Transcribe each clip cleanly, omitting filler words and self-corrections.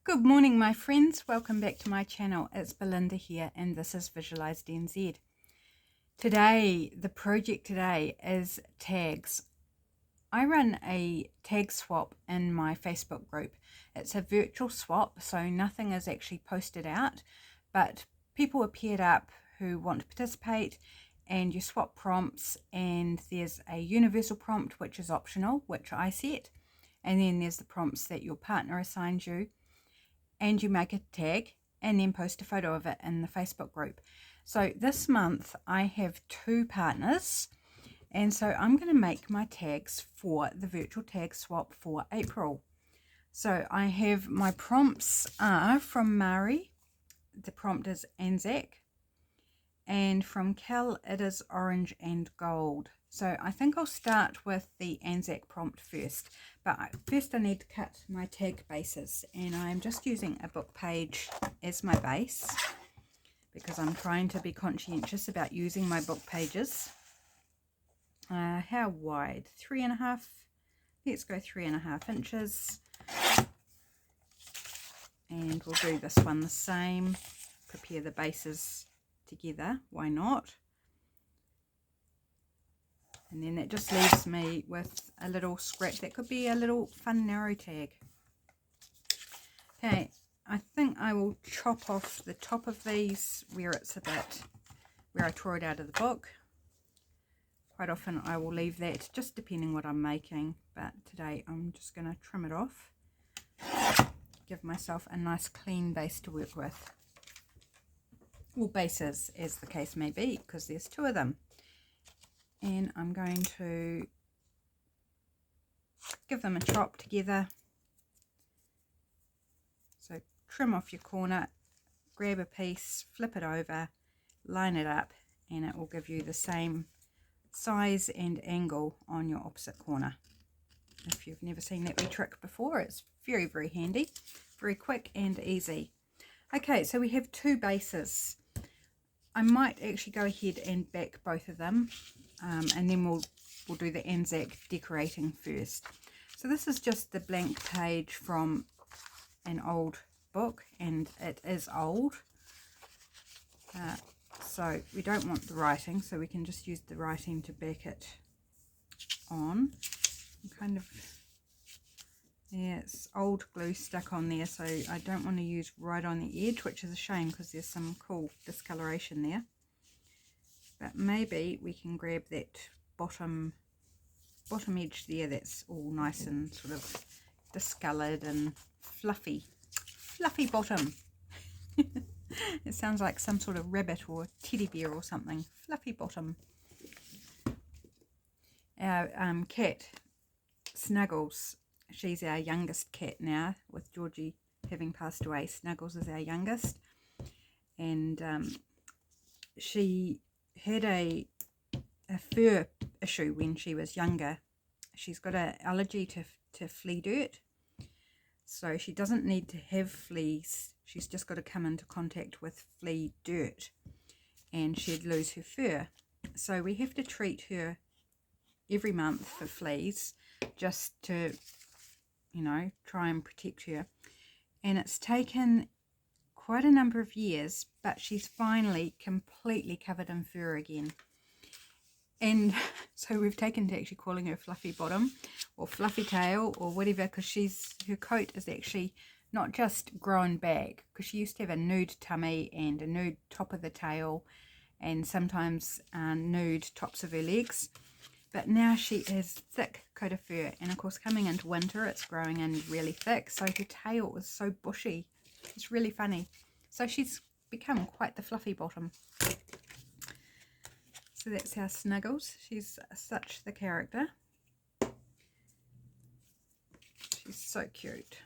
Good morning, my friends. Welcome back to my channel. It's Belinda here, and this is Visualized NZ. Today, the project today is tags. I run a tag swap in my Facebook group. It's a virtual swap, so nothing is actually posted out, but people are paired up who want to participate, and you swap prompts, and there's a universal prompt, which is optional, which I set, and then there's the prompts that your partner assigns you. And you make a tag and then post a photo of it in the Facebook group. So this month I have 2 partners, and so I'm going to make my tags for the virtual tag swap for April. So I have my prompts are from Mari, the prompt is ANZAC, and from Cal it is orange and gold. So I think I'll start with the ANZAC prompt first, but first I need to cut my tag bases, and I'm just using a book page as my base because I'm trying to be conscientious about using my book pages. How wide? 3.5. Let's go 3.5 inches, and we'll do this one the same. Prepare the bases together, why not? And then that just leaves me with a little scrap that could be a little fun narrow tag. Okay, I think I will chop off the top of these where it's a bit, where I tore it out of the book. Quite often I will leave that, just depending what I'm making, but today I'm just going to trim it off. Give myself a nice clean base to work with. Or bases, as the case may be, because there's 2 of them. And I'm going to give them a chop together. So trim off your corner, grab a piece, flip it over, line it up, and it will give you the same size and angle on your opposite corner. If you've never seen that wee trick before, it's very, very handy, very quick and easy. Okay, so we have 2 bases. I might actually go ahead and back both of them, and then we'll do the ANZAC decorating first. So this is just the blank page from an old book, and it is old. So we don't want the writing, so we can just use the writing to back it on. Yeah, it's old glue stuck on there, so I don't want to use right on the edge, which is a shame because there's some cool discoloration there. But maybe we can grab that bottom edge there that's all nice and sort of discolored and fluffy bottom. It sounds like some sort of rabbit or teddy bear or something. Fluffy bottom. Our cat, Snuggles, she's our youngest cat now, with Georgie having passed away. Snuggles is our youngest, and she had a fur issue when she was younger. She's got an allergy to flea dirt, so she doesn't need to have fleas. She's just got to come into contact with flea dirt and she'd lose her fur. So we have to treat her every month for fleas, just to, you know, try and protect her. And it's taken quite a number of years, but she's finally completely covered in fur again. And so we've taken to actually calling her Fluffy Bottom or Fluffy Tail or whatever, because her coat is actually not just grown back, because she used to have a nude tummy and a nude top of the tail and sometimes nude tops of her legs. But now she is thick coat of fur, and of course coming into winter it's growing in really thick, so her tail is so bushy. It's really funny. So she's become quite the Fluffy Bottom. So that's our Snuggles. She's such the character. She's so cute.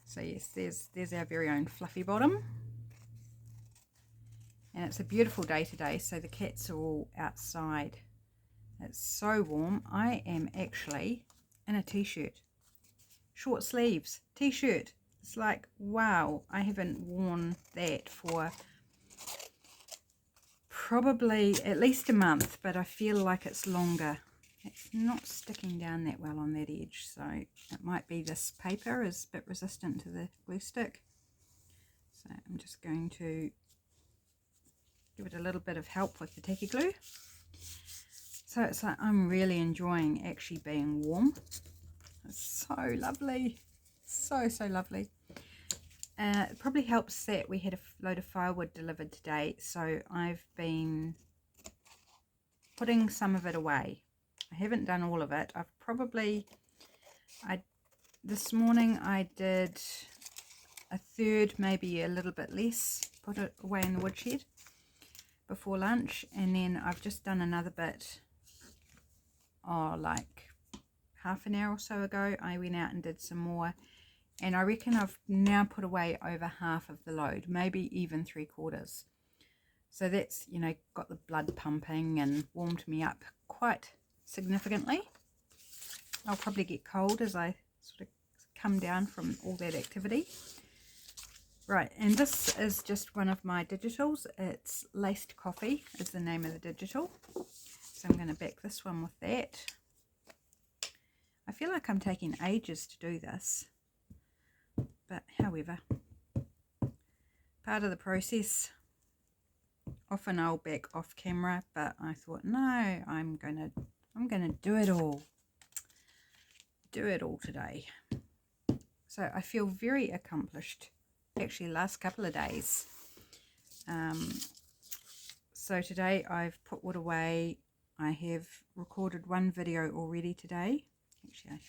So yes, there's our very own Fluffy Bottom. And it's a beautiful day today, so the cats are all outside. It's so warm. I am actually in a t-shirt. Short sleeves, t-shirt. It's like, wow, I haven't worn that for probably at least a month, but I feel like it's longer. It's not sticking down that well on that edge, so it might be this paper is a bit resistant to the glue stick. So I'm just going to give it a little bit of help with the tacky glue. So it's like I'm really enjoying actually being warm. It's so lovely, so lovely. It probably helps that we had a load of firewood delivered today, so I've been putting some of it away. I haven't done all of it. This morning I did a third, maybe a little bit less, put it away in the woodshed before lunch, and then I've just done another bit, like half an hour or so ago. I went out and did some more, and I reckon I've now put away over half of the load, maybe even 3/4. So that's, you know, got the blood pumping and warmed me up quite significantly. I'll probably get cold as I sort of come down from all that activity. Right, and this is just one of my digitals. It's Laced Coffee is the name of the digital. So I'm going to back this one with that. I feel like I'm taking ages to do this, but however, part of the process. Often I'll back off camera, but I thought, no, I'm gonna do it all. Do it all today. So I feel very accomplished. Actually, last couple of days. So today I've put wood away. I have recorded one video already today. Actually,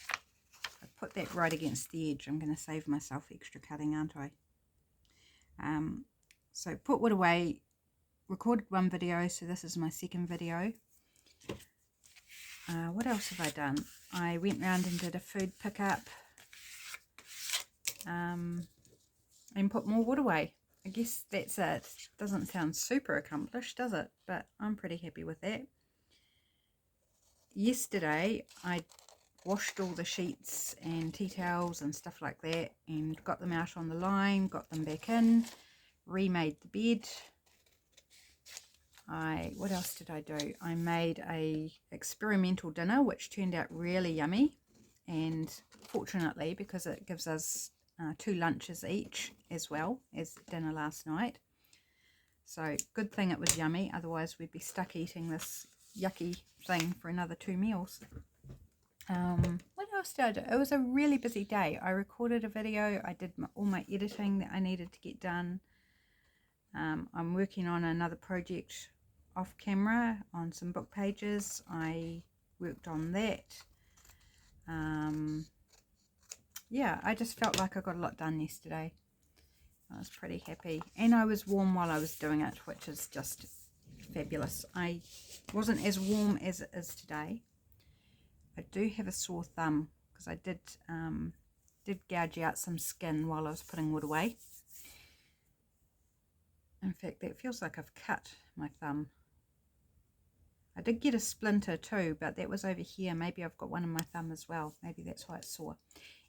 I put that right against the edge. I'm going to save myself extra cutting, aren't I? So put wood away. Recorded one video, so this is my second video. What else have I done? I went round and did a food pickup, and put more wood away. I guess that's it. Doesn't sound super accomplished, does it? But I'm pretty happy with that. Yesterday I washed all the sheets and tea towels and stuff like that and got them out on the line, got them back in, remade the bed. What else did I do? I made a experimental dinner which turned out really yummy, and fortunately, because it gives us 2 lunches each as well as dinner last night, so good thing it was yummy, otherwise we'd be stuck eating this yucky thing for another 2 meals. What else did I do? It was a really busy day. I recorded a video, I did all my editing that I needed to get done. I'm working on another project off camera on some book pages. I worked on that. Yeah, I just felt like I got a lot done yesterday. I was pretty happy, and I was warm while I was doing it, which is just fabulous. I wasn't as warm as it is today. I do have a sore thumb because I did gouge out some skin while I was putting wood away. In fact, that feels like I've cut my thumb. I did get a splinter too, but that was over here. Maybe I've got one in my thumb as well. Maybe that's why it's sore.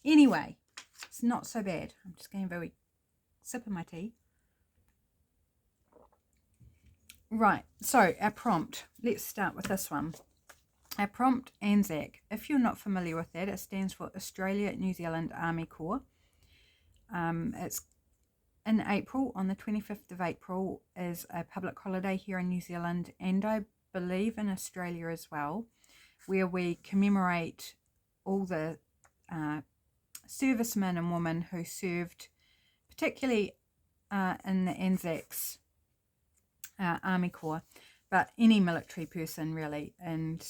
Anyway, it's not so bad. I'm just going to have a sip of my tea. Right, so our prompt. Let's start with this one. Our prompt, ANZAC. If you're not familiar with that, it stands for Australia New Zealand Army Corps. It's in April, on the 25th of April, is a public holiday here in New Zealand, and I believe in Australia as well, where we commemorate all the servicemen and women who served, particularly in the ANZAC's Army Corps, but any military person really, and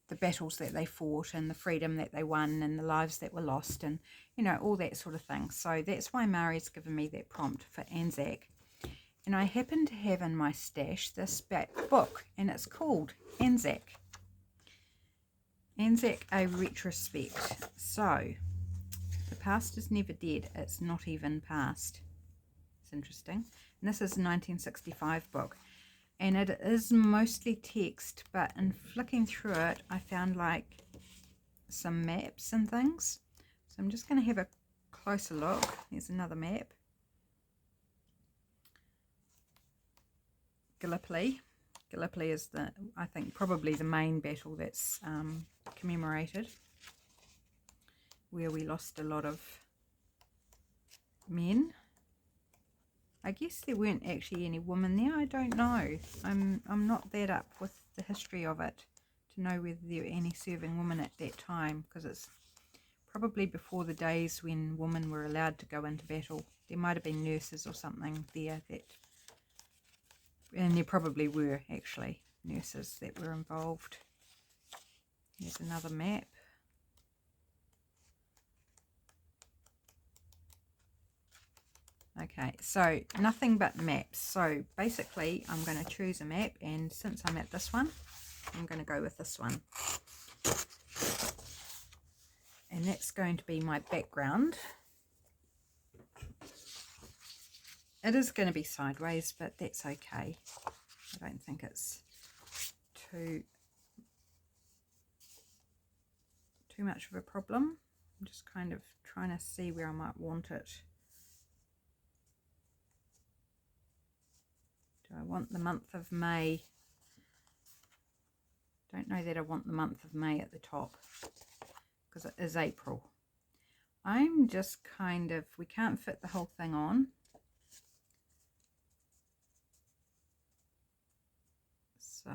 the battles that they fought and the freedom that they won and the lives that were lost, and you know, all that sort of thing. So that's why Mari's given me that prompt for ANZAC. And I happen to have in my stash this book, and it's called ANZAC. ANZAC, a retrospect. So, the past is never dead. It's not even past. It's interesting. And this is a 1965 book. And it is mostly text, but in flicking through it, I found like some maps and things. So I'm just going to have a closer look. Here's another map. Gallipoli. Gallipoli is I think probably the main battle that's commemorated, where we lost a lot of men. I guess there weren't actually any women there. I don't know. I'm not that up with the history of it to know whether there were any serving women at that time, because it's probably before the days when women were allowed to go into battle. There might have been nurses or something there and there probably were actually nurses that were involved. Here's another map. Okay, so nothing but maps. So basically I'm going to choose a map, and since I'm at this one, I'm going to go with this one. And that's going to be my background. It is going to be sideways, but that's okay. I don't think it's too much of a problem. I'm just kind of trying to see where I might want it. Do I want the month of May? Don't know that I want the month of May at the top, because it is April. I'm just kind of, we can't fit the whole thing on. So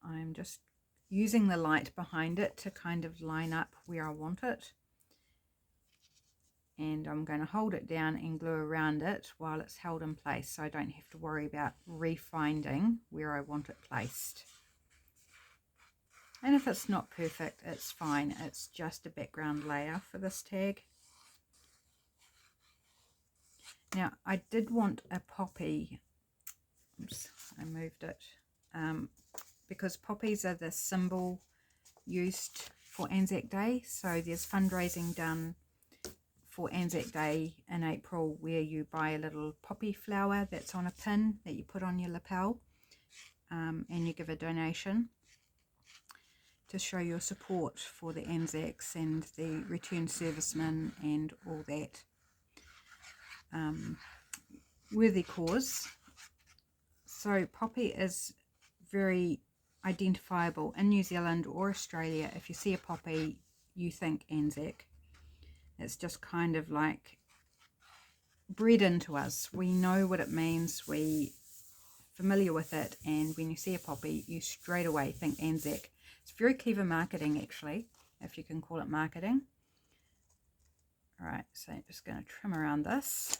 I'm just using the light behind it to kind of line up where I want it. And I'm going to hold it down and glue around it while it's held in place, so I don't have to worry about refinding where I want it placed. And if it's not perfect, it's fine. It's just a background layer for this tag. Now, I did want a poppy. Oops, I moved it. Because poppies are the symbol used for ANZAC Day. So there's fundraising done for ANZAC Day in April, where you buy a little poppy flower that's on a pin that you put on your lapel, and you give a donation to show your support for the ANZACs and the returned servicemen and all that worthy cause. So poppy is very identifiable in New Zealand or Australia. If you see a poppy, you think ANZAC. It's just kind of like bred into us. We know what it means, we're familiar with it, and when you see a poppy, you straight away think ANZAC. It's very clever marketing, actually, if you can call it marketing. Alright, so I'm just going to trim around this.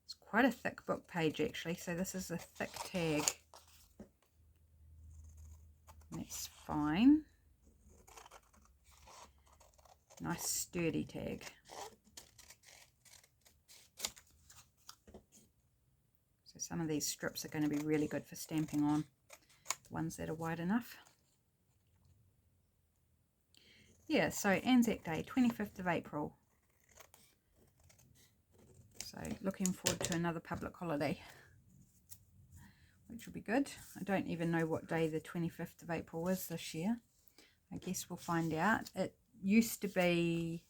It's quite a thick book page, actually, so this is a thick tag. That's fine. Nice sturdy tag. So some of these strips are going to be really good for stamping on, the ones that are wide enough. Yeah, so ANZAC Day, 25th of April. So looking forward to another public holiday, which will be good. I don't even know what day the 25th of April is this year. I guess we'll find out. It used to be,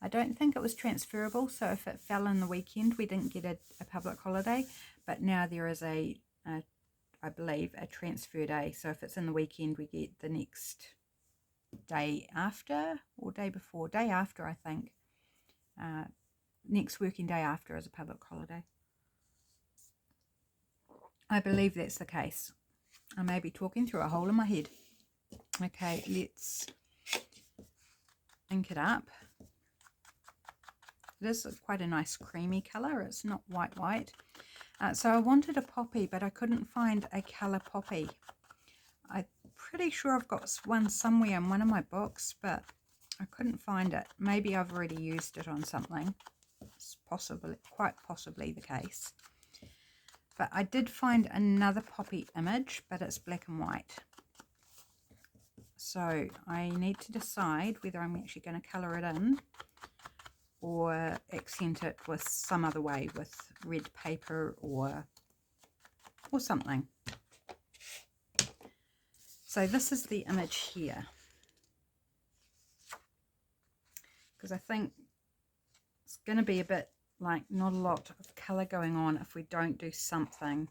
I don't think it was transferable, so if it fell in the weekend we didn't get a public holiday, but now there is I believe a transfer day, so if it's in the weekend we get the next day after or day before. Day after, I think. Next working day after is a public holiday. I believe that's the case. I may be talking through a hole in my head. Okay, let's ink it up. It is quite a nice creamy colour. It's not white. So I wanted a poppy, but I couldn't find a colour poppy. I'm pretty sure I've got one somewhere in one of my books, but I couldn't find it. Maybe I've already used it on something. It's quite possibly the case. But I did find another poppy image, but it's black and white. So I need to decide whether I'm actually going to colour it in or accent it with some other way, with red paper or something. So this is the image here, because I think it's going to be a bit like not a lot of colour going on if we don't do something.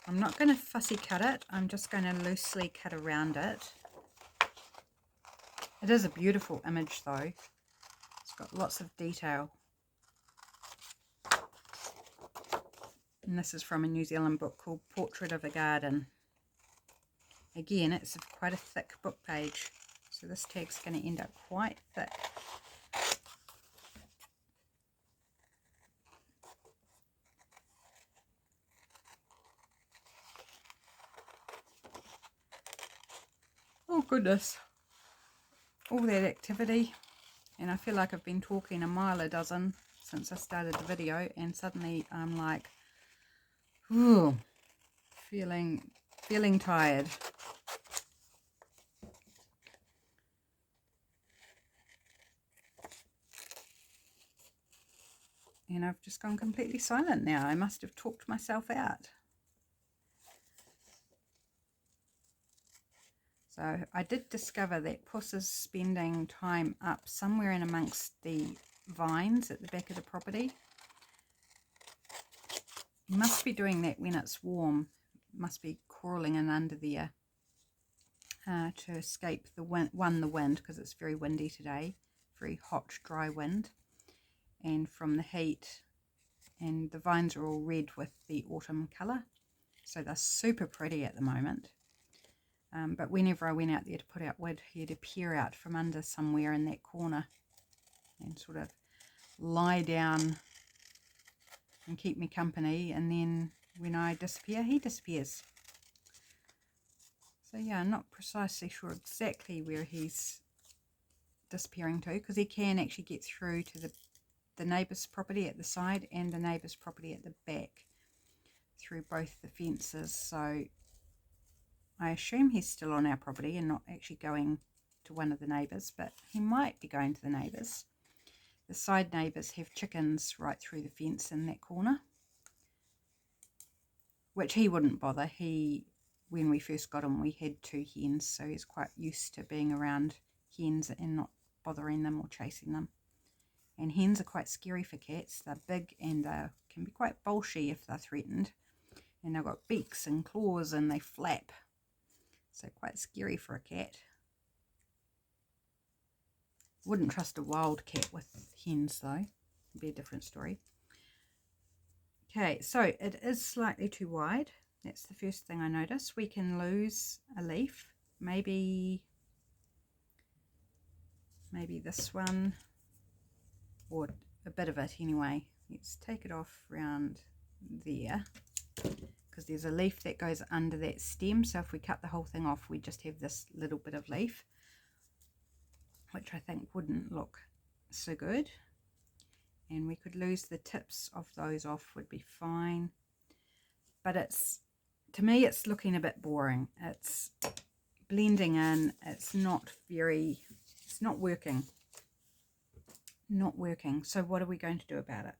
I'm not going to fussy cut it, I'm just going to loosely cut around it It is a beautiful image though. It's got lots of detail. And this is from a New Zealand book called Portrait of a Garden. Again, it's quite a thick book page, so this tag's going to end up quite thick. Oh goodness, all that activity, and I feel like I've been talking a mile a dozen since I started the video, and suddenly I'm like, ooh, feeling tired. And I've just gone completely silent now. I must have talked myself out. So I did discover that Puss is spending time up somewhere in amongst the vines at the back of the property. He must be doing that when it's warm. Must be crawling in under there to escape the wind, because it's very windy today. Very hot, dry wind. And from the heat, and the vines are all red with the autumn colour, so they're super pretty at the moment. But whenever I went out there to put out wood, he'd appear out from under somewhere in that corner and sort of lie down and keep me company, and then when I disappear, he disappears. So yeah, I'm not precisely sure exactly where he's disappearing to, because he can actually get through to the neighbour's property at the side and the neighbour's property at the back through both the fences. So I assume he's still on our property and not actually going to one of the neighbours, but he might be going to the neighbours. The side neighbours have chickens right through the fence in that corner, which he wouldn't bother. When we first got him, we had 2 hens, so he's quite used to being around hens and not bothering them or chasing them. And hens are quite scary for cats. They're big and they can be quite bolshy if they're threatened. And they've got beaks and claws and they flap. So quite scary for a cat. Wouldn't trust a wild cat with hens though. It'd be a different story. Okay, so it is slightly too wide. That's the first thing I notice. We can lose a leaf. Maybe this one, or a bit of it anyway. Let's take it off round there, because there's a leaf that goes under that stem. So if we cut the whole thing off, we just have this little bit of leaf, which I think wouldn't look so good. And we could lose the tips of those off, would be fine. But to me, it's looking a bit boring. It's blending in. It's not working. Not working. So what are we going to do about it?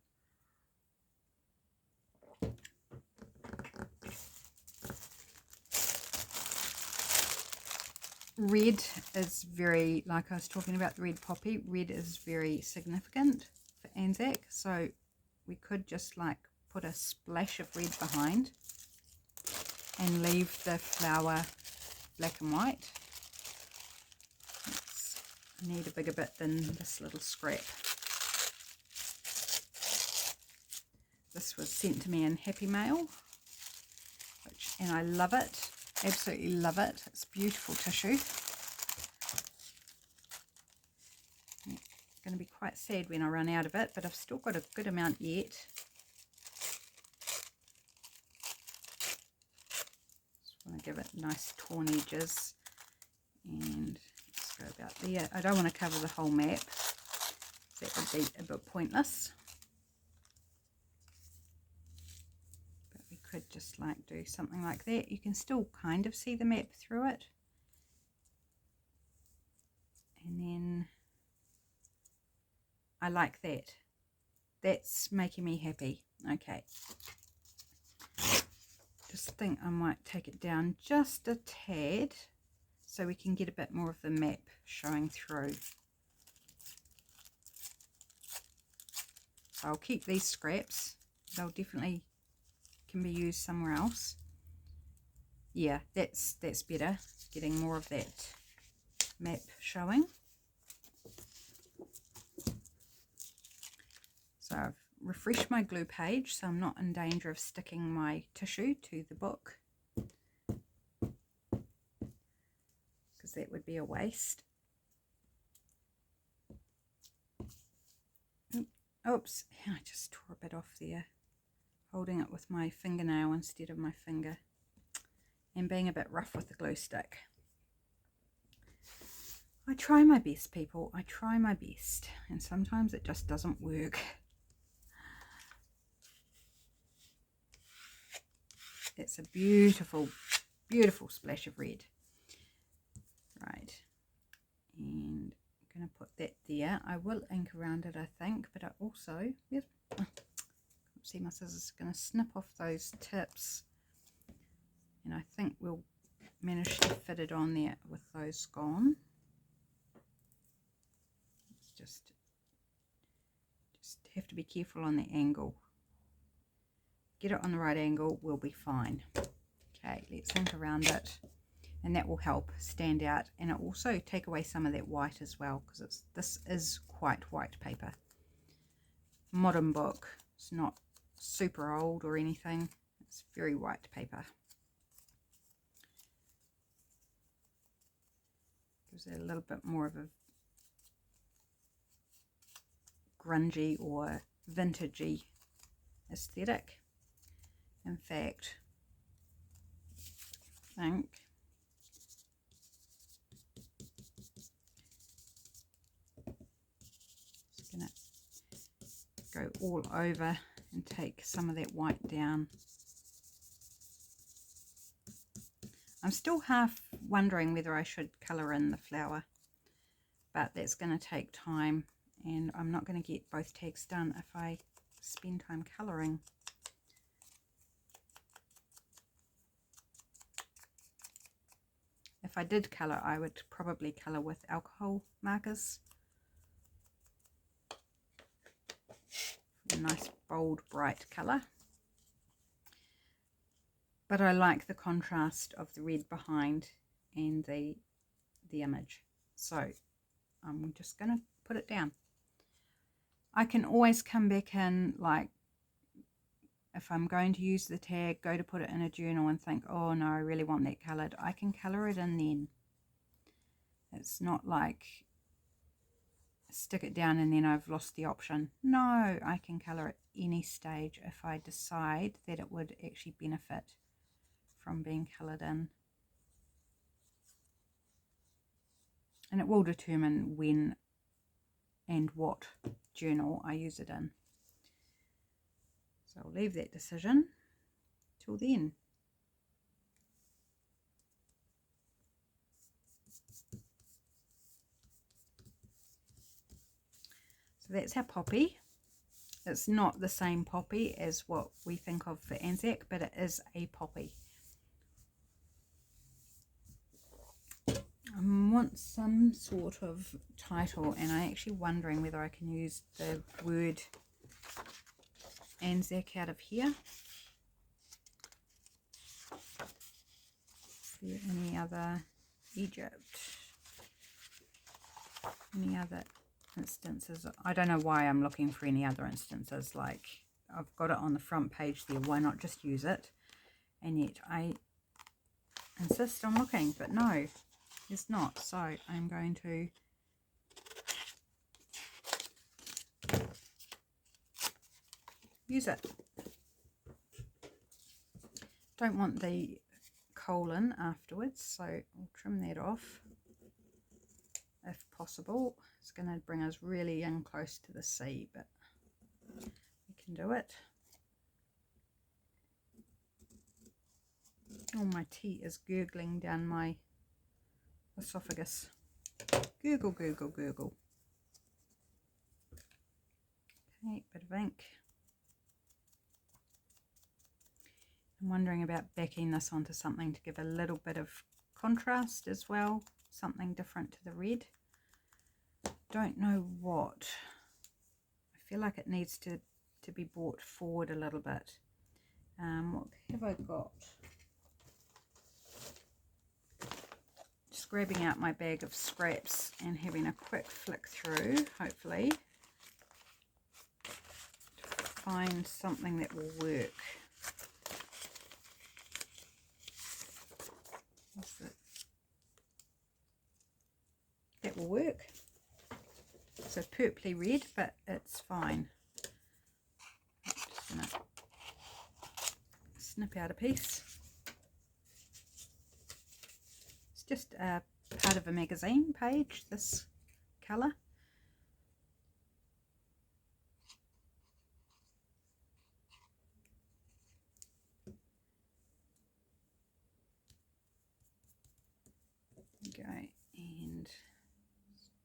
Red is very, like I was talking about the red poppy, red is very significant for ANZAC. So we could just like put a splash of red behind and leave the flower black and white. I need a bigger bit than this little scrap. This was sent to me in Happy Mail, and I love it, absolutely love it. It's beautiful tissue. It's going to be quite sad when I run out of it, but I've still got a good amount yet. Just want to give it nice torn edges, and let's go about there. I don't want to cover the whole map. That would be a bit pointless. Could just like do something like that. You can still kind of see the map through it, and then I like that. That's making me happy. Okay, just think I might take it down just a tad so we can get a bit more of the map showing through. So I'll keep these scraps. They'll definitely can be used somewhere else. Yeah, that's better, getting more of that map showing. So I've refreshed my glue page so I'm not in danger of sticking my tissue to the book, because that would be a waste. Oops, I just tore a bit off there, holding it with my fingernail instead of my finger, and being a bit rough with the glue stick. I try my best, people. I try my best, and sometimes it just doesn't work. It's a beautiful, beautiful splash of red. Right, and I'm going to put that there. I will ink around it, I think, but I also, see, my scissors are going to snip off those tips, and I think we'll manage to fit it on there with those gone. Just have to be careful on the angle. Get it on the right angle, we'll be fine. Okay, let's ink around it, and that will help stand out, and it also take away some of that white as well, because this is quite white paper. Modern book. It's not super old or anything. It's very white paper. Gives it a little bit more of a grungy or vintagey aesthetic. In fact, I think just gonna go all over and take some of that white down. I'm still half wondering whether I should colour in the flower, but that's going to take time, and I'm not going to get both tags done if I spend time colouring. If I did colour, I would probably colour with alcohol markers. A nice bold bright colour. But I like the contrast of the red behind and the image. So I'm just going to put it down. I can always come back in, like if I'm going to use the tag, go to put it in a journal and think, oh no, I really want that coloured. I can colour it in then. It's not like stick it down and then I've lost the option. No, I can colour at any stage if I decide that it would actually benefit from being coloured in. And it will determine when and what journal I use it in. So I'll leave that decision till then. So that's our poppy. It's not the same poppy as what we think of for ANZAC, but it is a poppy. I want some sort of title, and I'm actually wondering whether I can use the word ANZAC out of here. Is there any other Egypt? Any other instances? I don't know why I'm looking for any other instances. Like, I've got it on the front page there, why not just use it? And yet I insist on looking, but no, it's not. So I'm going to use it. Don't want the colon afterwards, so I'll trim that off if possible. It's going to bring us really in close to the C, but we can do it. Oh, my tea is gurgling down my esophagus. Gurgle, gurgle, gurgle. Okay, bit of ink. I'm wondering about backing this onto something to give a little bit of contrast as well, something different to the red. Don't know what. I feel like it needs to be brought forward a little bit. What have I got? Just grabbing out my bag of scraps and having a quick flick through, hopefully. find something that will work. What's it? That will work. It's a purpley red, but it's fine. I'm just going to snip out a piece. It's just a part of a magazine page, this colour. Go and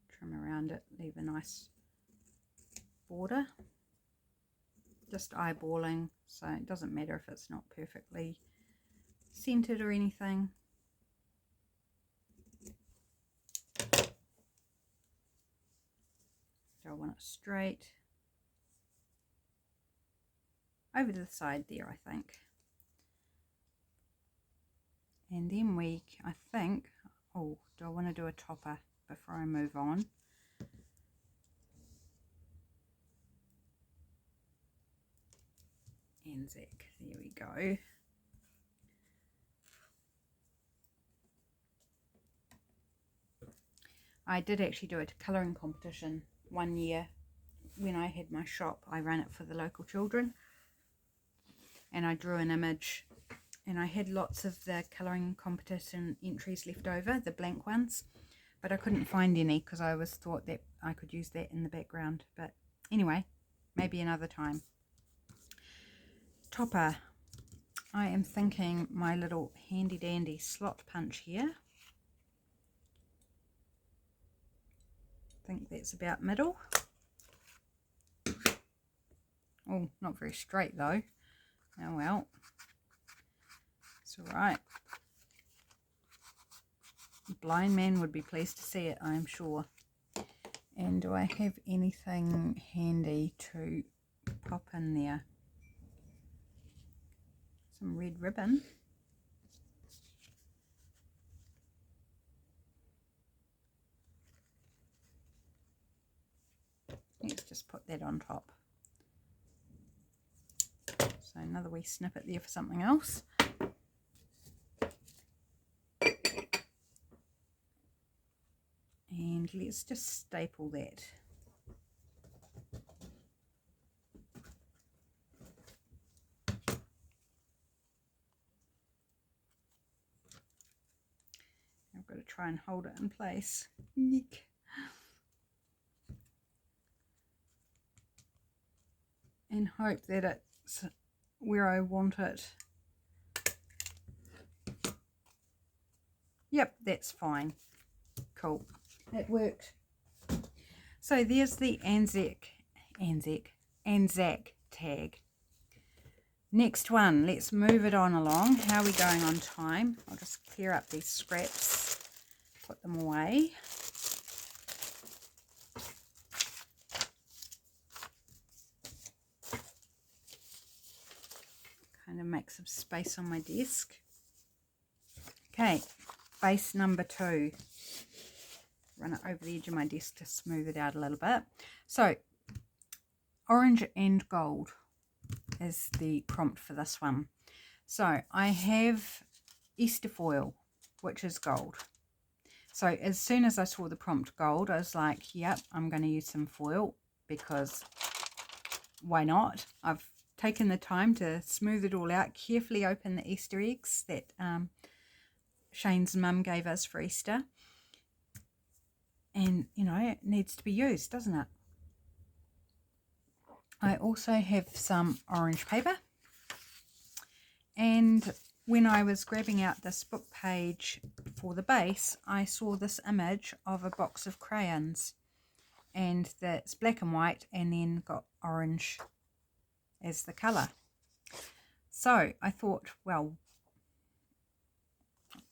trim around it, leave a nice border. Just eyeballing, so it doesn't matter if it's not perfectly centered or anything. I want it straight over to the side there, I think. And then I think, oh, do I want to do a topper before I move on? ANZAC, there we go. I did actually do a colouring competition one year when I had my shop. I ran it for the local children, and I drew an image, and I had lots of the colouring competition entries left over, the blank ones, but I couldn't find any because I always thought that I could use that in the background. But anyway, maybe another time. Topper. I am thinking my little handy dandy slot punch here. I think that's about middle. Oh, not very straight though. Oh well, it's alright. The blind man would be pleased to see it, I am sure. And do I have anything handy to pop in there? Some red ribbon. Let's just put that on top. So another wee snippet there for something else. And let's just staple that. I've got to try and hold it in place. Eek. And hope that it's where I want it. Yep, that's fine. Cool. It worked. So there's the ANZAC tag. Next one, let's move it on along. How are we going on time? I'll just clear up these scraps, put them away. Kind of make some space on my desk. Okay, base number 2. Run it over the edge of my desk to smooth it out a little bit. So, orange and gold is the prompt for this one. So, I have Easter foil, which is gold. So, as soon as I saw the prompt gold, I was like, yep, I'm going to use some foil because why not? I've taken the time to smooth it all out, carefully open the Easter eggs that Shane's mum gave us for Easter. And, you know, it needs to be used, doesn't it? I also have some orange paper. And when I was grabbing out this book page for the base, I saw this image of a box of crayons. And that's black and white and then got orange as the colour. So I thought, well,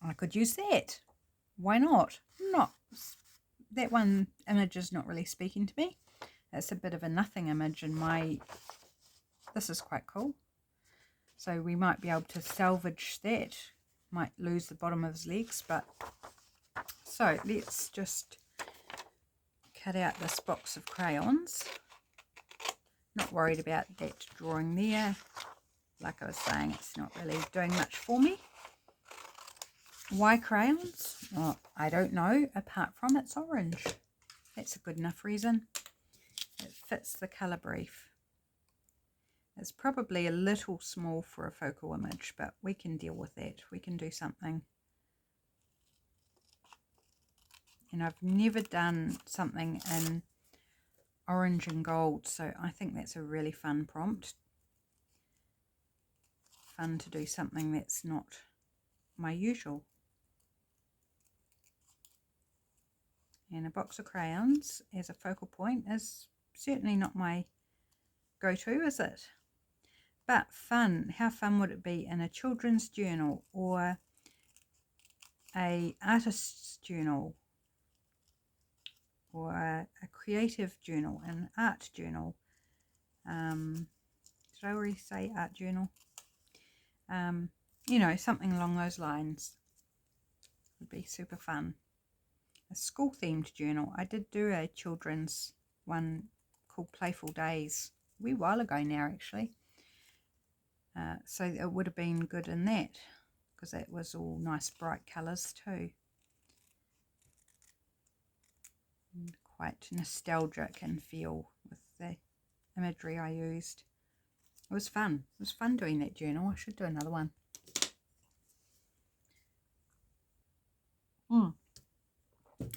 I could use that. Why not? That one image is not really speaking to me. It's a bit of a nothing image, and this is quite cool. So we might be able to salvage that. Might lose the bottom of his legs, but so let's just cut out this box of crayons. Not worried about that drawing there. Like I was saying, it's not really doing much for me. Why crayons? Well, I don't know, apart from it's orange. That's a good enough reason. It fits the colour brief. It's probably a little small for a focal image, but we can deal with that. We can do something. And I've never done something in orange and gold, so I think that's a really fun prompt. Fun to do something that's not my usual. And a box of crayons as a focal point is certainly not my go-to, is it? But fun. How fun would it be in a children's journal or a artist's journal or a creative journal, an art journal? Did I already say art journal? You know, something along those lines would be super fun. A school themed journal. I did do a children's one called Playful Days a wee while ago now, actually. So it would have been good in that, because that was all nice bright colours too. And quite nostalgic in feel with the imagery I used. It was fun. It was fun doing that journal. I should do another one.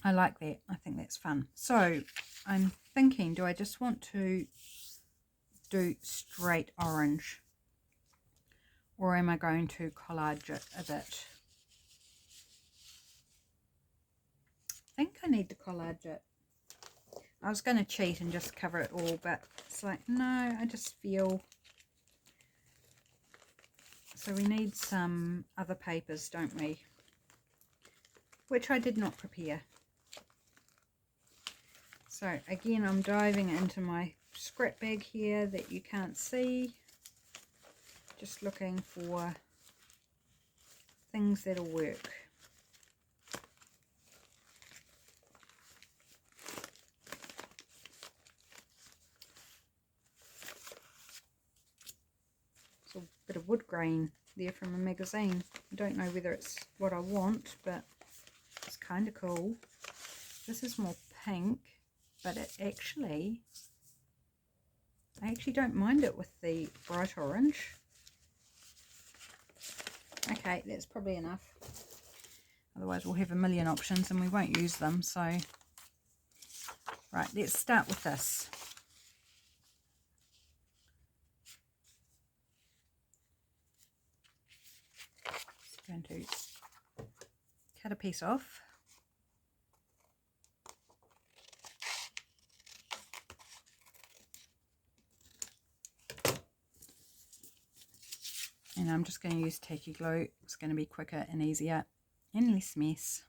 I like that. I think that's fun. So I'm thinking, do I just want to do straight orange, or am I going to collage it a bit? I think I need to collage it. I was going to cheat and just cover it all, but it's like, no, I just feel... So we need some other papers, don't we? Which I did not prepare. So again, I'm diving into my scrap bag here that you can't see. Just looking for things that'll work. It's a bit of wood grain there from a magazine. I don't know whether it's what I want, but it's kind of cool. This is more pink, but it actually, I actually don't mind it with the bright orange. Okay, that's probably enough. Otherwise we'll have a million options and we won't use them. So, right, let's start with this. Just going to cut a piece off. And I'm just going to use tacky glue. It's going to be quicker and easier and less mess.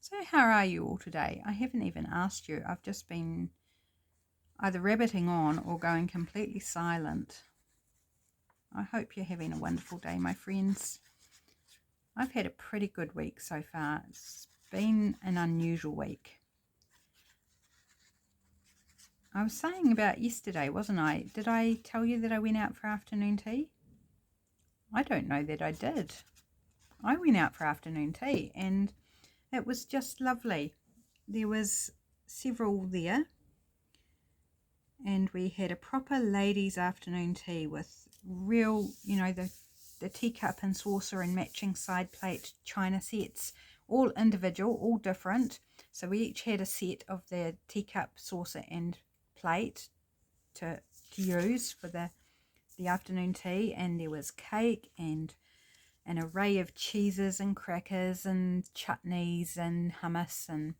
So how are you all today? I haven't even asked you. I've just been either rabbiting on or going completely silent. I hope you're having a wonderful day, my friends. I've had a pretty good week so far. It's been an unusual week. I was saying about yesterday, wasn't I? Did I tell you that I went out for afternoon tea? I don't know that I did. I went out for afternoon tea and it was just lovely. There was several there and we had a proper ladies' afternoon tea with real, you know, the teacup and saucer and matching side plate china sets, all individual, all different. So we each had a set of the teacup, saucer and plate to use for the afternoon tea, and there was cake and an array of cheeses and crackers and chutneys and hummus and,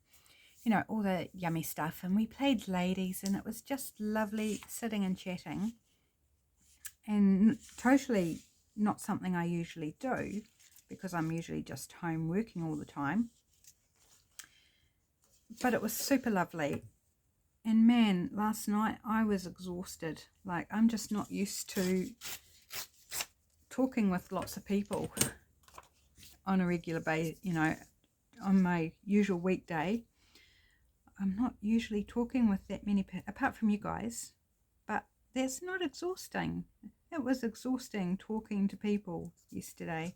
you know, all the yummy stuff. And we played ladies and it was just lovely sitting and chatting, and totally not something I usually do because I'm usually just home working all the time. But it was super lovely. And man, last night I was exhausted. Like, I'm just not used to talking with lots of people on a regular basis, you know, on my usual weekday. I'm not usually talking with that many people, apart from you guys. that's not exhausting. It was exhausting talking to people yesterday,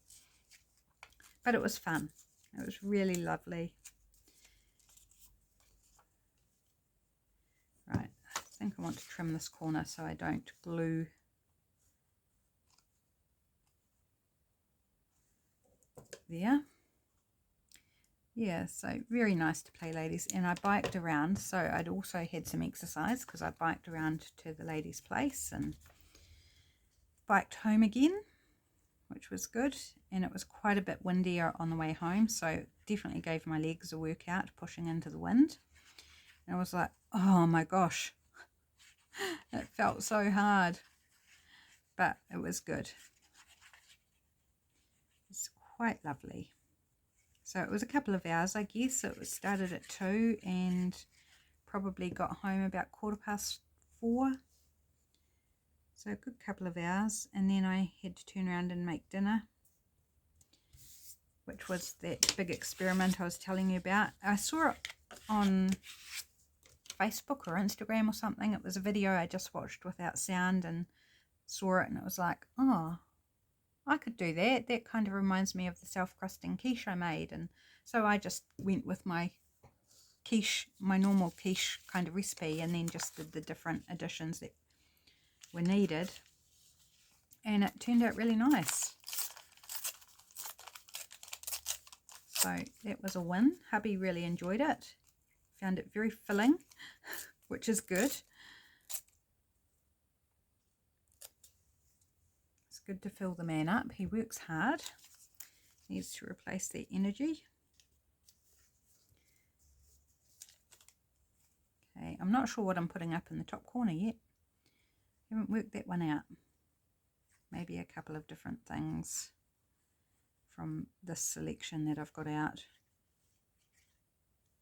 but it was fun. It was really lovely. Right, I think I want to trim this corner so I don't glue there. Yeah, so very nice to play, ladies. And I biked around, so I'd also had some exercise because I biked around to the ladies' place and biked home again, which was good. And it was quite a bit windier on the way home, so definitely gave my legs a workout pushing into the wind. And I was like, oh my gosh, it felt so hard, but it was good. It's quite lovely. So it was a couple of hours, I guess. It was started at 2 and probably got home about 4:15. So a good couple of hours. And then I had to turn around and make dinner, which was that big experiment I was telling you about. I saw it on Facebook or Instagram or something. It was a video I just watched without sound and saw it, and it was like, oh, I could do that. That kind of reminds me of the self-crusting quiche I made. And so I just went with my quiche, my normal quiche kind of recipe, and then just did the different additions that were needed. And it turned out really nice. So that was a win. Hubby really enjoyed it. Found it very filling, which is good. Good to fill the man up. He works hard. Needs to replace the energy. Okay, I'm not sure what I'm putting up in the top corner yet. Haven't worked that one out. Maybe a couple of different things from this selection that I've got out.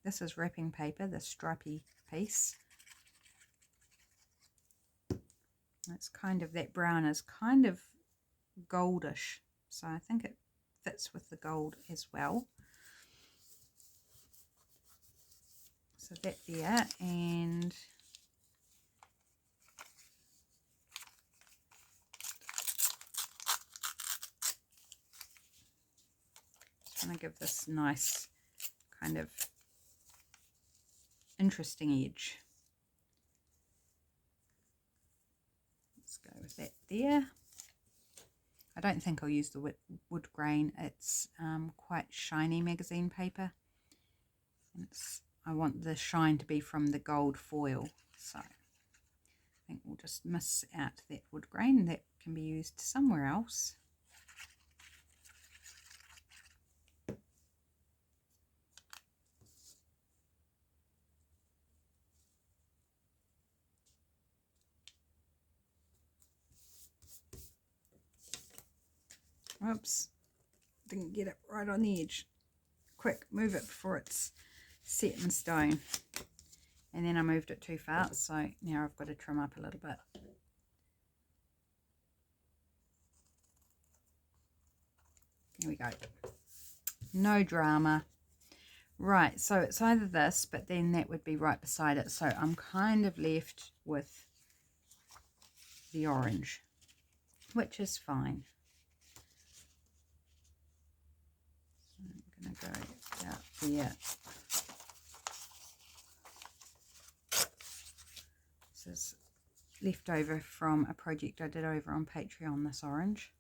This is wrapping paper, the stripy piece. It's kind of, that brown is kind of goldish, so I think it fits with the gold as well. So that there, and just want to give this nice kind of interesting edge. Let's go with that there. I don't think I'll use the wood grain. It's quite shiny magazine paper. And I want the shine to be from the gold foil. So I think we'll just miss out that wood grain. That can be used somewhere else. Oops, didn't get it right on the edge. Quick, move it before it's set in stone. And then I moved it too far, so now I've got to trim up a little bit. Here we go. No drama. Right, so it's either this, but then that would be right beside it. So I'm kind of left with the orange, which is fine. I'm going to go out there. This is left over from a project I did over on Patreon, this orange.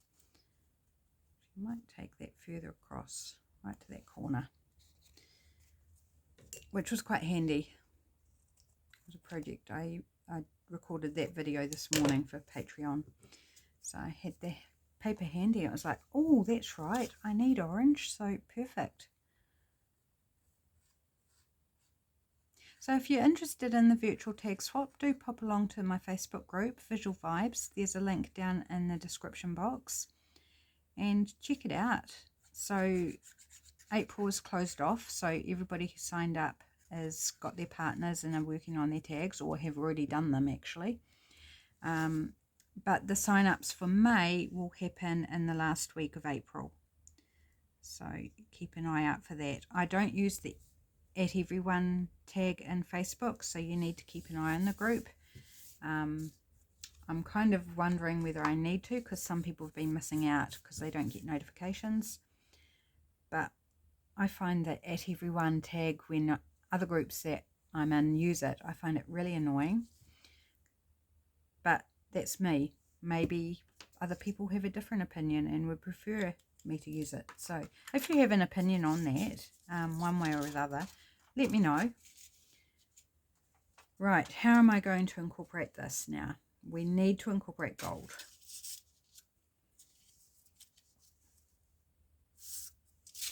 I might take that further across, right to that corner, which was quite handy. It was a project I recorded that video this morning for Patreon, so I had the paper handy. It was like, oh, that's right, I need orange, so perfect. So if you're interested in the virtual tag swap, do pop along to my Facebook group, Visual Vibes. There's a link down in the description box, and check it out. So April is closed off, so everybody who signed up has got their partners and are working on their tags, or have already done them actually. But the sign-ups for May will happen in the last week of April, so keep an eye out for that. I don't use the @everyone tag in Facebook, so you need to keep an eye on the group. I'm kind of wondering whether I need to, because some people have been missing out because they don't get notifications. But I find that at everyone tag when other groups that I'm in use it. I find it really annoying. But that's me. Maybe other people have a different opinion and would prefer me to use it. So if you have an opinion on that, one way or the other, let me know. Right, how am I going to incorporate this now? We need to incorporate gold.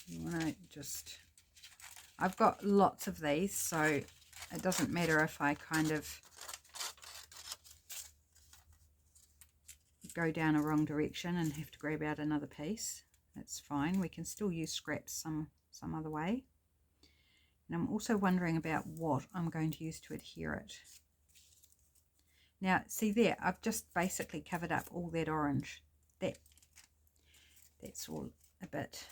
You want to just... I've got lots of these, so it doesn't matter if I kind of go down a wrong direction and have to grab out another piece. That's fine. We can still use scraps some other way. And I'm also wondering about what I'm going to use to adhere it. Now, see there, I've just basically covered up all that orange. That's all a bit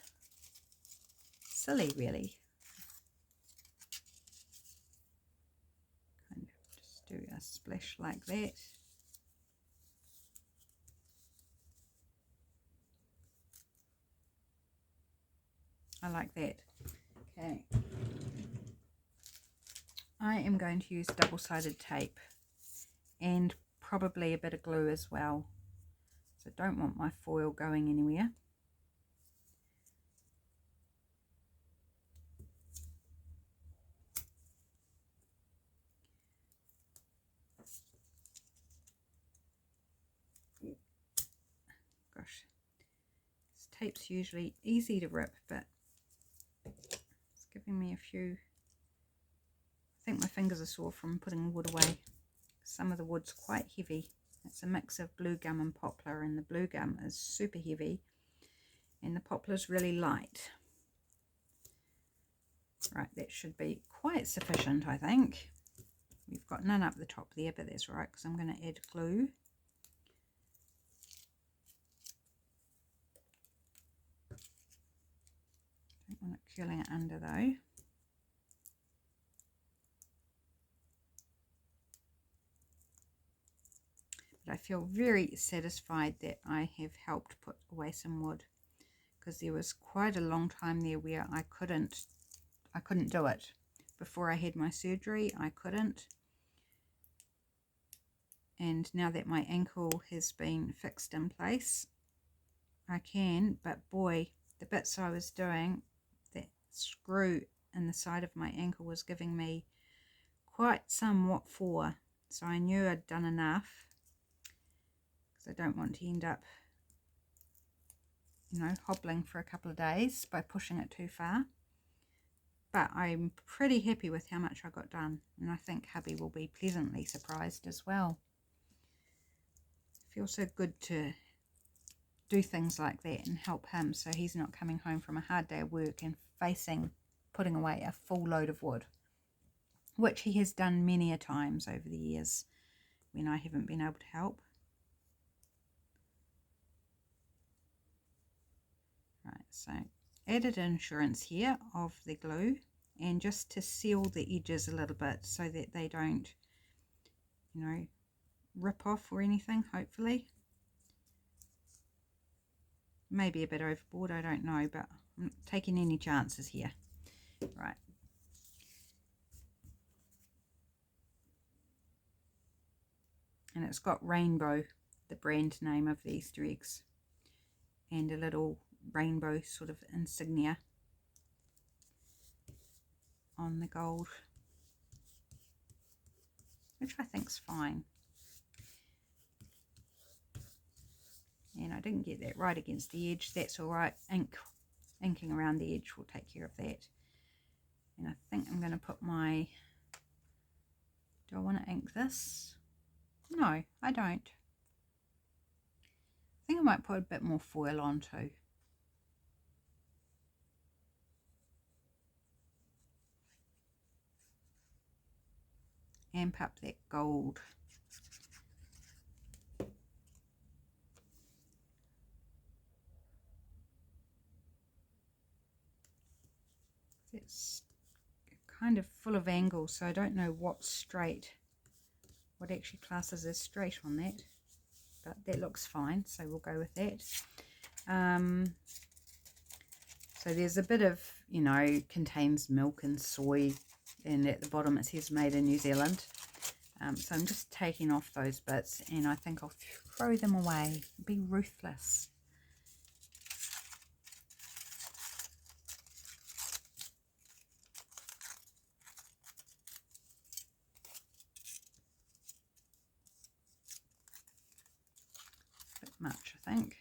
silly, really. Kind of just do a splash like that. I like that. Okay. I am going to use double-sided tape and probably a bit of glue as well. So I don't want my foil going anywhere. Gosh, this tape's usually easy to rip, but it's giving me a few... I think my fingers are sore from putting wood away. Some of the wood's quite heavy. It's a mix of blue gum and poplar, and the blue gum is super heavy and the poplar's really light. Right, that should be quite sufficient, I think. We've got none up the top there, but that's right, because I'm going to add glue. Don't want it curling it under though. But I feel very satisfied that I have helped put away some wood, because there was quite a long time there where I couldn't do it. Before I had my surgery, I couldn't. And now that my ankle has been fixed in place, I can. But boy, the bits I was doing, that screw in the side of my ankle was giving me quite some what for. So I knew I'd done enough, because I don't want to end up, you know, hobbling for a couple of days by pushing it too far. But I'm pretty happy with how much I got done, and I think hubby will be pleasantly surprised as well. It feels so good to do things like that and help him, so he's not coming home from a hard day of work and facing putting away a full load of wood, which he has done many a times over the years when I haven't been able to help. Right, so added insurance here of the glue, and just to seal the edges a little bit so that they don't, you know, rip off or anything, hopefully. Maybe a bit overboard, I don't know, but I'm not taking any chances here. Right. And it's got Rainbow, the brand name of the Easter eggs, and a little rainbow sort of insignia on the gold, which I think's fine. And I didn't get that right against the edge. That's all right. Inking around the edge will take care of that. And I think I'm going to put my... Do I want to ink this? No, I don't. I think I might put a bit more foil on too. Amp up that gold. It's kind of full of angles, so I don't know what's straight, what actually classes as straight on that. but that looks fine, so we'll go with that. So there's a bit of, you know, contains milk and soy, and at the bottom it says made in New Zealand. So I'm just taking off those bits, and I think I'll throw them away. Be ruthless. Bit much, I think.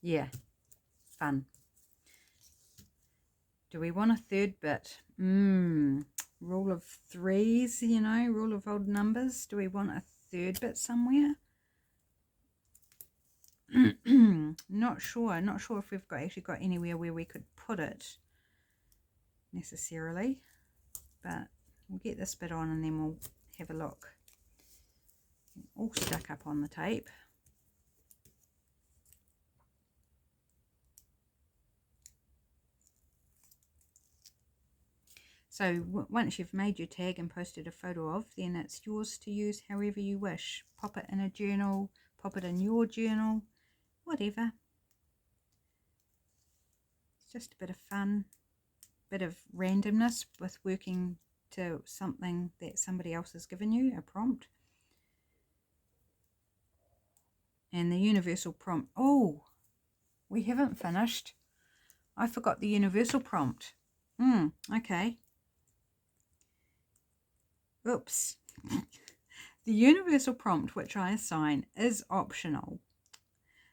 Yeah, fun. Do we want a third bit? Rule of threes, you know, rule of odd numbers. Do we want a third bit somewhere? Not sure. Not sure if we've actually got anywhere where we could put it necessarily. But we'll get this bit on and then we'll have a look. All stuck up on the tape. So once you've made your tag and posted a photo of, then it's yours to use however you wish. Pop it in a journal, pop it in your journal, whatever. It's just a bit of fun, bit of randomness with working to something that somebody else has given you, a prompt. And the universal prompt. Oh, we haven't finished. I forgot the universal prompt. Okay. Oops. The universal prompt which I assign is optional.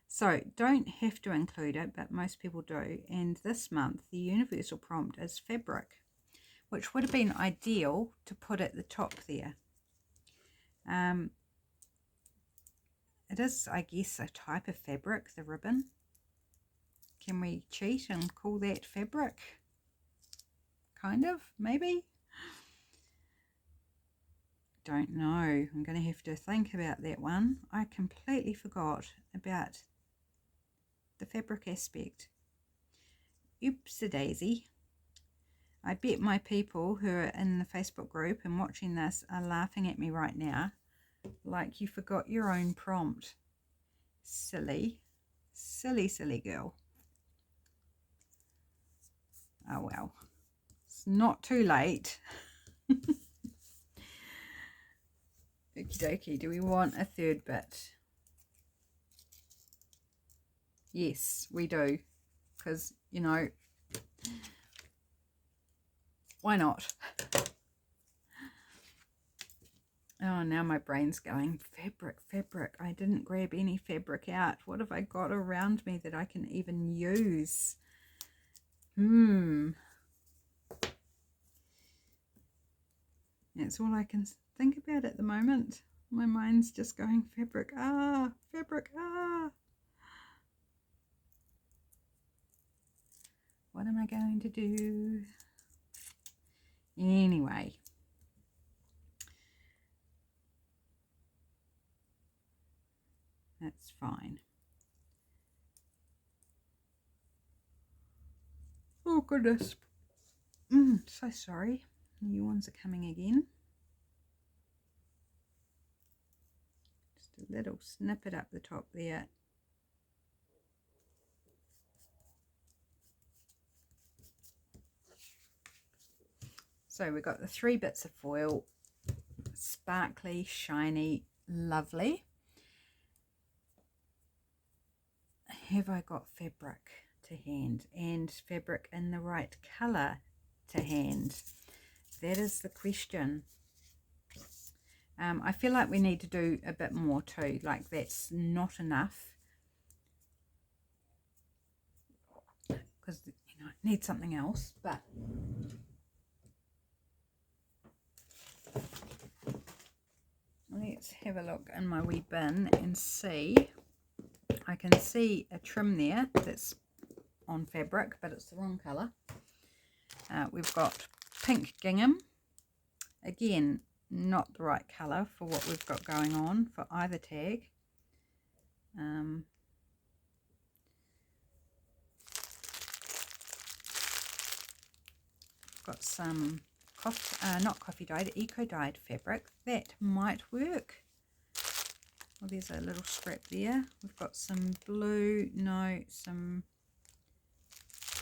So don't have to include it, but most people do. And this month the universal prompt is fabric, which would have been ideal to put at the top there. It is, I guess, a type of fabric, the ribbon. Can we cheat and call that fabric? Kind of, maybe? Don't know. I'm going to have to think about that one. I completely forgot about the fabric aspect. Oops-a-daisy. I bet my people who are in the Facebook group and watching this are laughing at me right now, like you forgot your own prompt. Silly, silly, silly girl. Oh well, it's not too late. Okie dokie, do we want a third bit? Yes, we do, because, you know, why not? Oh, now my brain's going, fabric, fabric. I didn't grab any fabric out. What have I got around me that I can even use? That's all I can think about at the moment. My mind's just going fabric, fabric, What am I going to do? Anyway. That's fine. Oh goodness. So sorry. New ones are coming again. Just a little snippet up the top there. So we've got the 3 bits of foil. Sparkly, shiny, lovely. Have I got fabric to hand, and fabric in the right colour to hand? That is the question. I feel like we need to do a bit more too, like that's not enough, because, you know, I need something else. But let's have a look in my wee bin and see. I can see a trim there that's on fabric, but it's the wrong colour. We've got pink gingham. Again, not the right colour for what we've got going on for either tag. Got some not coffee dyed, eco dyed fabric. That might work. Well, there's a little scrap there. We've got some blue, no, some,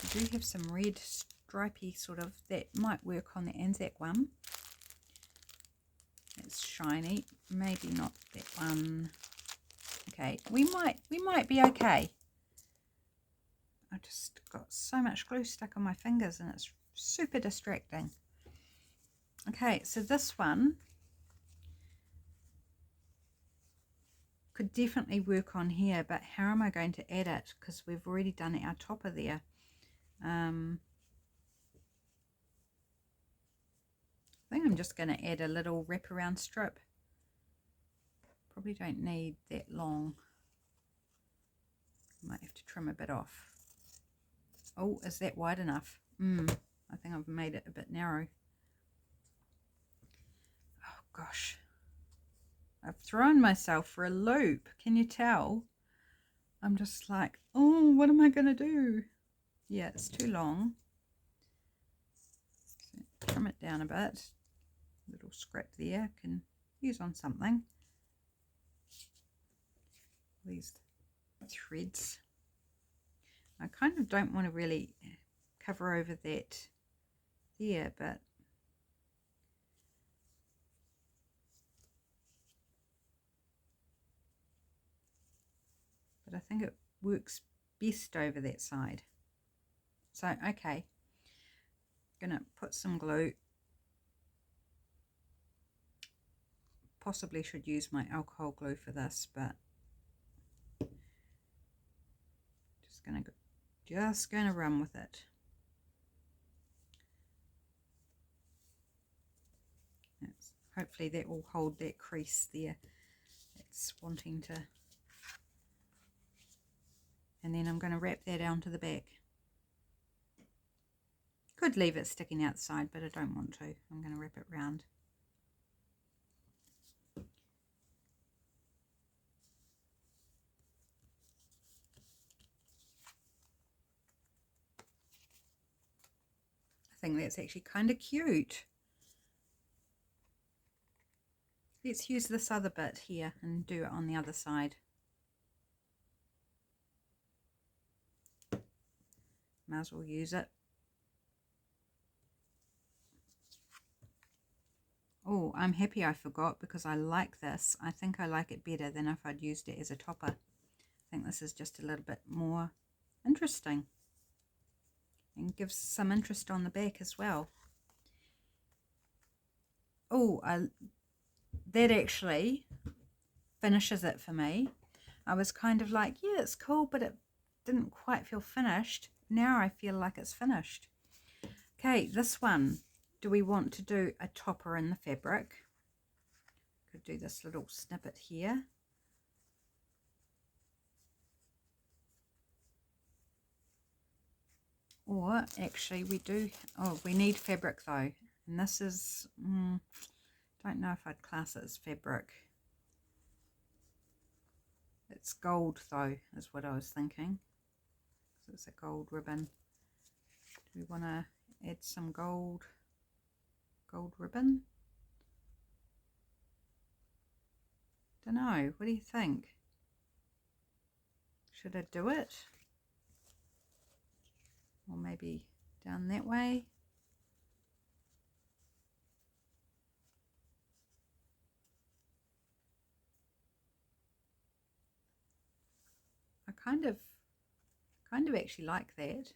we do have some red stripy sort of, that might work on the ANZAC one. It's shiny, maybe not that one. Okay, we might be okay. I just got so much glue stuck on my fingers and it's super distracting. Okay, so this one could definitely work on here, but how am I going to add it? Because we've already done our topper there. I think I'm just going to add a little wraparound strip. Probably don't need that long. Might have to trim a bit off. Oh, is that wide enough? I think I've made it a bit narrow. Oh gosh. I've thrown myself for a loop. Can you tell? I'm just like, oh, what am I going to do? Yeah, it's too long. So trim it down a bit. Little scrap there, can use on something. These threads. I kind of don't want to really cover over that there, but I think it works best over that side. So, okay, gonna put some glue. Possibly should use my alcohol glue for this, but just gonna run with it. Hopefully that will hold that crease there. It's wanting to. And then I'm going to wrap that onto the back. Could leave it sticking outside, but I don't want to. I'm going to wrap it round. I think that's actually kind of cute. Let's use this other bit here and do it on the other side. Might as well use it. Oh, I'm happy I forgot because I like this. I think I like it better than if I'd used it as a topper. I think this is just a little bit more interesting and gives some interest on the back as well. Oh, that actually finishes it for me. I was kind of like, yeah, it's cool, but it didn't quite feel finished. Now I feel like it's finished. Okay, this one. Do we want to do a topper in the fabric? Could do this little snippet here. Or actually we do, oh, we need fabric though. And this is, don't know if I'd class it as fabric. It's gold though, is what I was thinking. So it's a gold ribbon. Do we want to add some gold ribbon? Don't know. What do you think? Should I do it? Or maybe down that way? I kind of actually like that.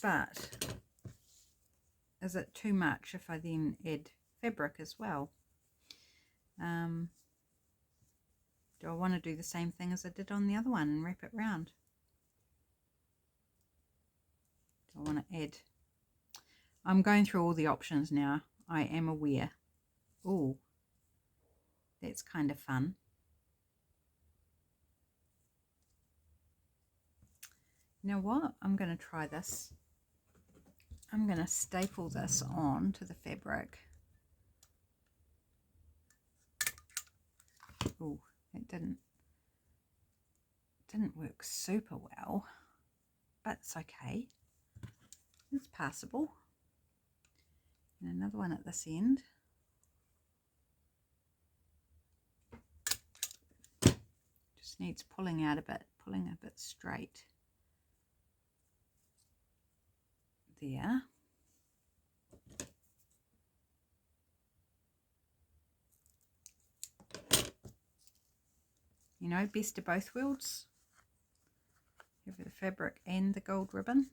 But is it too much if I then add fabric as well? Do I want to do the same thing as I did on the other one and wrap it round? Do I want to add? I'm going through all the options now. I am aware. Oh, that's kind of fun. You know what? I'm going to try this. I'm going to staple this on to the fabric. Oh, it didn't work super well. but it's okay. It's passable. And another one at this end. Just needs pulling out a bit, pulling a bit straight. There. You know, best of both worlds. Have the fabric and the gold ribbon.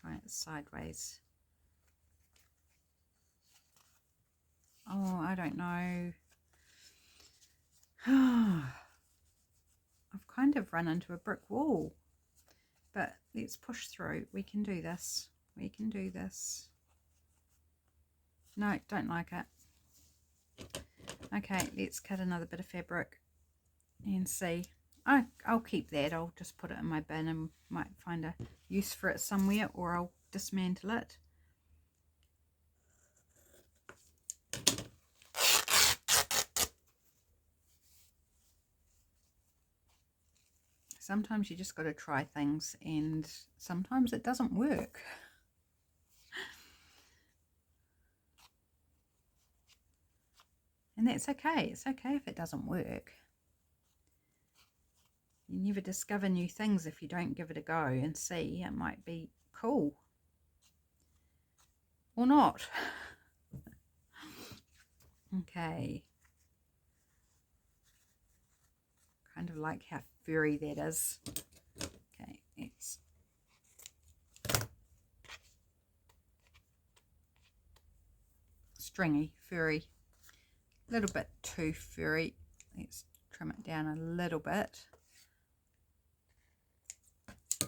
Try it sideways. Oh, I don't know. I've kind of run into a brick wall, but let's push through. We can do this. We can do this. No, don't like it. Okay, let's cut another bit of fabric and see. I'll keep that. I'll just put it in my bin and might find a use for it somewhere, or I'll dismantle it. Sometimes you just got to try things, and sometimes it doesn't work. And that's okay. It's okay if it doesn't work. You never discover new things if you don't give it a go and see. It might be cool. Or not. Okay. Kind of like how furry that is. Okay, it's stringy, furry. A little bit too furry. Let's trim it down a little bit. Or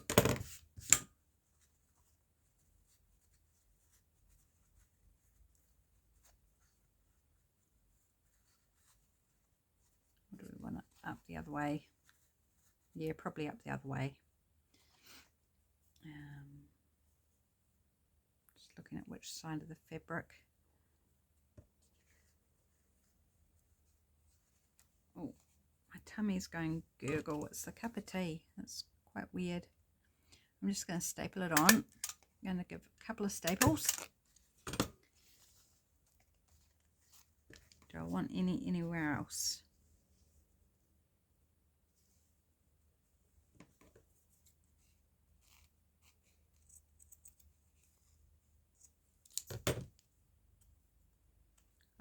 do we want it up the other way? Yeah, probably up the other way. Just looking at which side of the fabric. Oh, my tummy's going gurgle. It's a cup of tea. That's quite weird. I'm just going to staple it on. I'm going to give a couple of staples. Do I want anywhere else?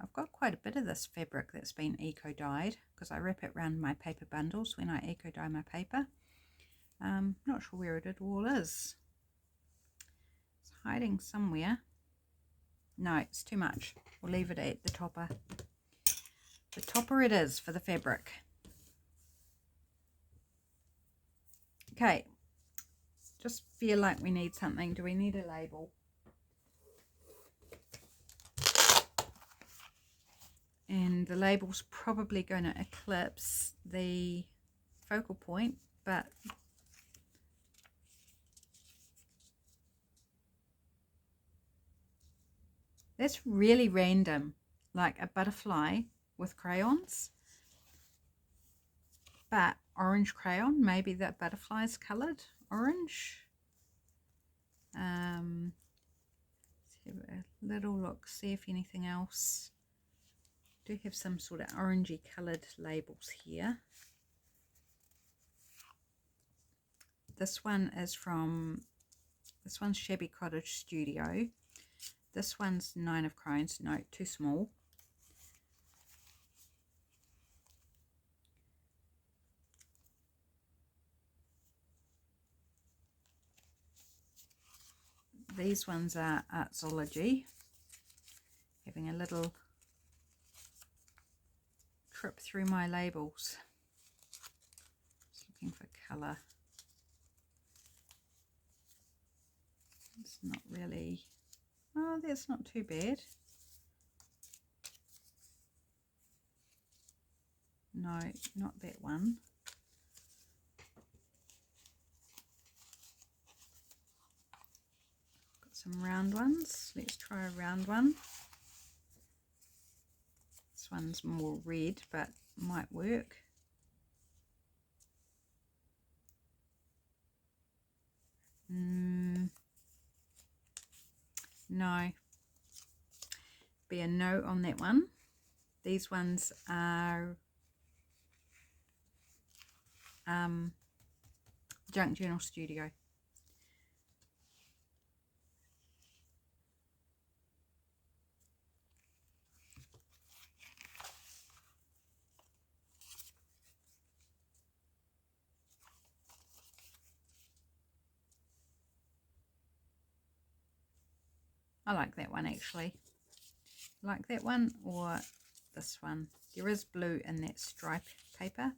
I've got quite a bit of this fabric that's been eco-dyed because I wrap it around my paper bundles when I eco-dye my paper. Not sure where it all is. It's hiding somewhere. No, it's too much. We'll leave it at the topper. The topper it is for the fabric. Okay, just feel like we need something. Do we need a label? And the label's probably going to eclipse the focal point, but that's really random, like a butterfly with crayons, but orange crayon. Maybe that butterfly's coloured orange. Let's have a little look, see if anything else. Do have some sort of orangey coloured labels here. This one is from, this one's Shabby Cottage Studio. This one's 9 of Crones. No, too small. These ones are Artsology. Having a little trip through my labels. Just looking for colour. It's not really, oh, that's not too bad. No, not that one. Got some round ones. Let's try a round one. This one's more red, but might work. No. Be a no on that one. These ones are Junk Journal Studio. I like that one actually. Like that one or this one. There is blue in that stripe paper.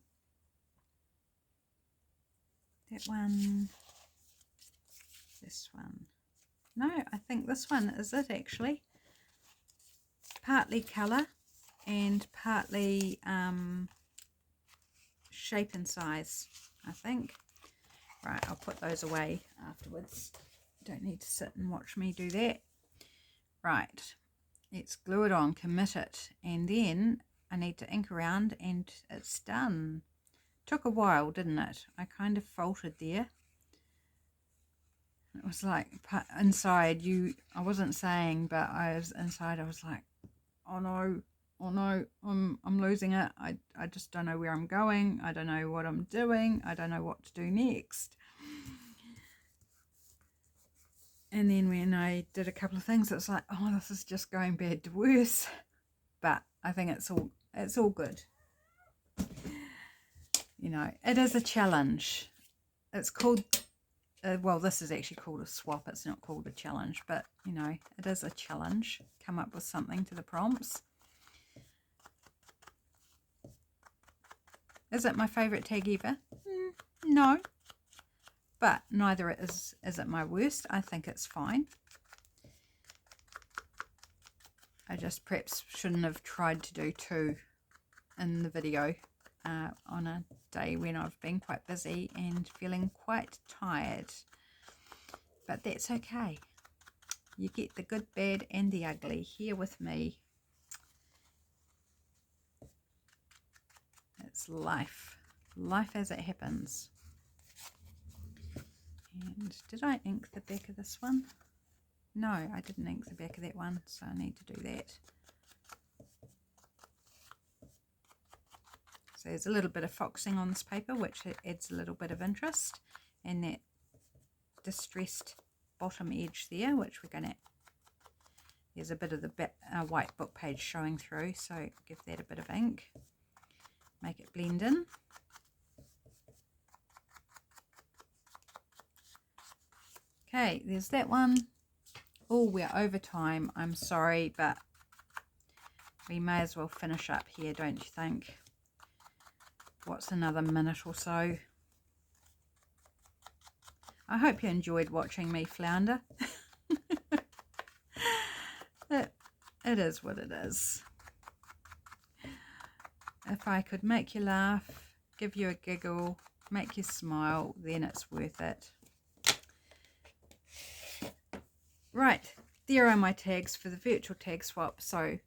That one. This one. No, I think this one is it actually. Partly colour and partly shape and size, I think. Right, I'll put those away afterwards. Don't need to sit and watch me do that. Right, let's glue it on, commit it, and then I need to ink around and it's done. Took a while, didn't it? I kind of faltered there. It was like inside I wasn't saying, but I was inside, I was like, oh no, I'm losing it. I just don't know where I'm going. I don't know what I'm doing. I don't know what to do next. And then when I did a couple of things, it's like, oh, this is just going bad to worse. But I think it's all good. You know, it is a challenge. It's called, well, this is actually called a swap. It's not called a challenge, but, you know, it is a challenge. Come up with something to the prompts. Is it my favourite tag ever? No. But neither is it my worst. I think it's fine. I just perhaps shouldn't have tried to do 2 in the video on a day when I've been quite busy and feeling quite tired. But that's okay. You get the good, bad and the ugly here with me. It's life. Life as it happens. And did I ink the back of this one? No, I didn't ink the back of that one, so I need to do that. So there's a little bit of foxing on this paper, which adds a little bit of interest. And that distressed bottom edge there, which we're going to... There's a bit of the white book page showing through, so give that a bit of ink. Make it blend in. Okay, there's that one. Oh, we're over time. I'm sorry, but we may as well finish up here, don't you think? What's another minute or so? I hope you enjoyed watching me flounder. It is what it is. If I could make you laugh, give you a giggle, make you smile, then it's worth it. Right, there are my tags for the virtual tag swap. So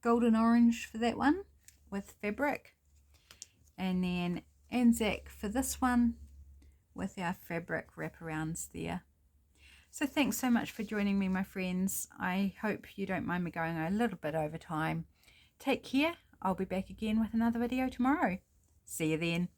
golden orange for that one with fabric, and then ANZAC for this one with our fabric wraparounds there. So thanks so much for joining me, my friends. I hope you don't mind me going a little bit over time. Take care. I'll be back again with another video tomorrow. See you then.